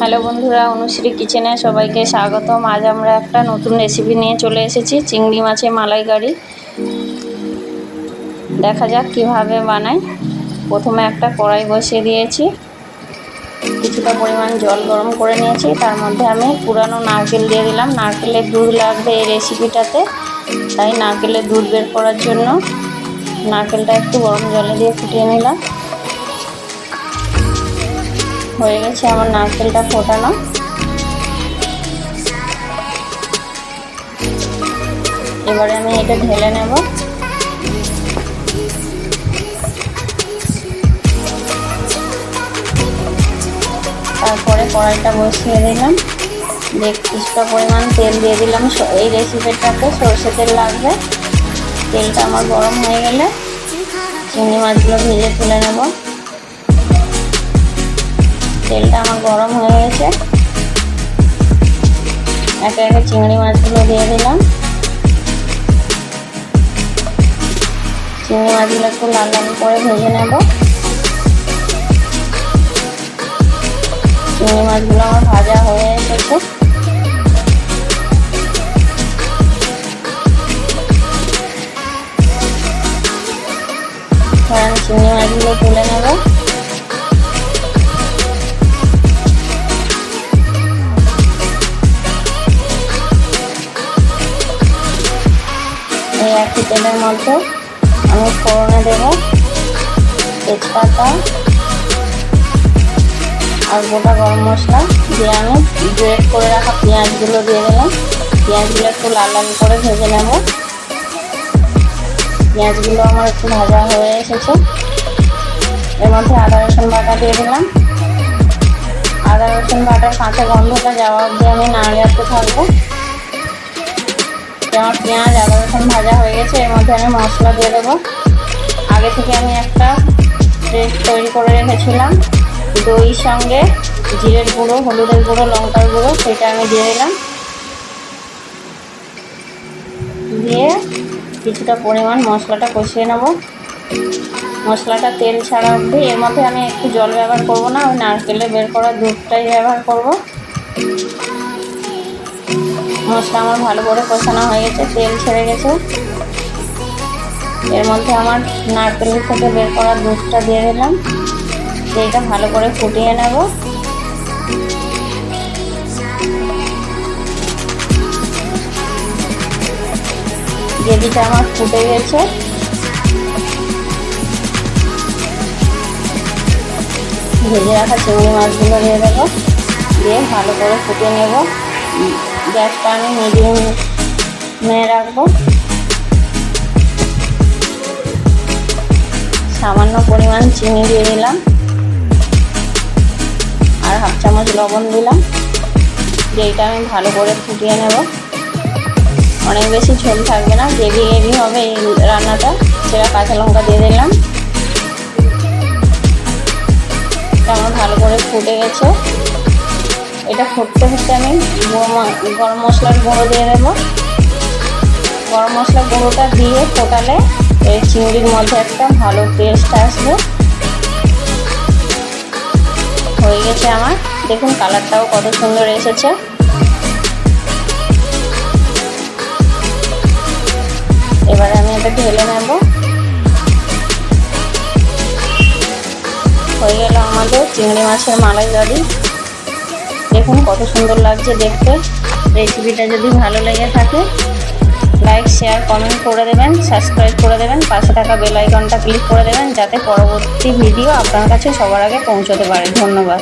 Hello বন্ধুরা, অনুশ্রী কিচেনে সবাইকে স্বাগতম। আজ আমরা একটা নতুন রেসিপি নিয়ে চলে এসেছি, চিংড়ি মাছের মালাইকারি। দেখা যাক কিভাবে বানাই। প্রথমে একটা কড়াই বসিয়ে দিয়েছি, কিছুটা পরিমাণ জল গরম করে নিয়েছি। তার মধ্যে আমি পুরানো নারকেল দিয়ে দিলাম। নারকেলের দুধ লাগবে এই রেসিপিটাতে, তাই নারকেলের দুধ বের করার জন্য নারকেলটা একটু গরম জলে দিয়ে ফুটিয়ে নিলাম। হয়ে গেছে আমার নারকেলটা ফোটানো। এবারে আমি এটা ঢেলে নেব। তারপরে কড়াইটা বসিয়ে দিলাম, কিছুটা পরিমাণ তেল দিয়ে দিলাম। এই রেসিপিটাতে সরষে তেল লাগবে। তেলটা আমার গরম হয়ে গেলে চিংড়ি মাছগুলো ভেজে তুলে নেব। তেলটা আমার গরম হয়ে গেছে, একে একে চিংড়ি মাছগুলো দিয়ে দিলাম। চিংড়ি মাছগুলো একটু লাল লাল করে ভেজে নেব। চিংড়ি মাছগুলো আমার ভাজা হয়ে এসেছে। আমি চিংড়ি মাছগুলো তুলে নেব। এই একই তেলের মধ্যে আমি ফোড়নে দেব তেজপাতা আর গোটা গরম মশলা দিয়ে আমি গ্রেট করে রাখা পেঁয়াজগুলো দিয়ে দিলাম। পেঁয়াজগুলো একটু লাল লাল করে ভেজে নেব। পেঁয়াজগুলো আমার একটু ভাজা হয়ে এসেছে। এর মধ্যে আদা রসুন বাটা দিয়ে দিলাম। আদা রসুন বাটার কাঁচা গন্ধটা যাওয়া অবধি আমি নাড়াতে থাকবো। আমার পেঁয়াজ আদা রসুন ভাজা হয়ে গেছে। এর মধ্যে আমি মশলা দিয়ে দেবো। আগে থেকে আমি একটা পেস্ট তৈরি করে রেখেছিলাম, দইয়ের সঙ্গে জিরের গুঁড়ো, হলুদের গুঁড়ো, লঙ্কার গুঁড়ো, সেটা আমি দিয়ে দিলাম। দিয়ে কিছুটা পরিমাণ মশলাটা কষিয়ে নেব। মশলাটা তেল ছাড়া অবধি। এর মধ্যে আমি একটু জল ব্যবহার করব না, ওই নারকেলে বের করা দুধটাই ব্যবহার করব। মশলা আমার ভালো করে কষানো হয়ে গেছে, তেল ছেড়ে গেছে। এর মধ্যে আমার নারকেল থেকে বের করা দুধটা দিয়ে দিলাম। এটা ভালো করে ফুটিয়ে নেব। গ্রেভিটা আমার ফুটে গেছে। ভেজে রাখা চিংড়ি মাছগুলো দিয়ে দেবো, দিয়ে ভালো করে ফুটিয়ে নেব। গ্যাসটা আমি মিডিয়ামে রাখবো। সামান্য পরিমাণ চিনি দিয়ে দিলাম আর হাফ চামচ লবণ দিলাম। যেটা আমি ভালো করে ফুটিয়ে নেব। অনেক বেশি ঝোল থাকবে না, গ্রেভি গ্রেভি হবে এই রান্নাটা। সেটা কাঁচা লঙ্কা দিয়ে দিলাম। আমার ভালো করে ফুটে গেছে। এটা ফুটতে ফুটতে আমি গরম মশলার গুঁড়ো দিয়ে দেবো। গরম মশলার গুঁড়োটা দিয়ে ফোটালে এই চিংড়ির মধ্যে একটা ভালো টেস্ট আসবে। হয়ে গেছে আমার, দেখুন কালারটাও কত সুন্দর এসেছে। এবারে আমি এটা ঢেলে নেব। হয়ে গেল আমাদের চিংড়ি মাছের মালাইকারি। দেখুন কত সুন্দর লাগছে দেখতে। রেসিপিটা যদি ভালো লেগে থাকে লাইক, শেয়ার, কমেন্ট করে দেবেন, সাবস্ক্রাইব করে দেবেন, পাশে থাকা বেল আইকনটা ক্লিক করে দেবেন, যাতে পরবর্তী ভিডিও আপনার কাছে সবার আগে পৌঁছতে পারে। ধন্যবাদ।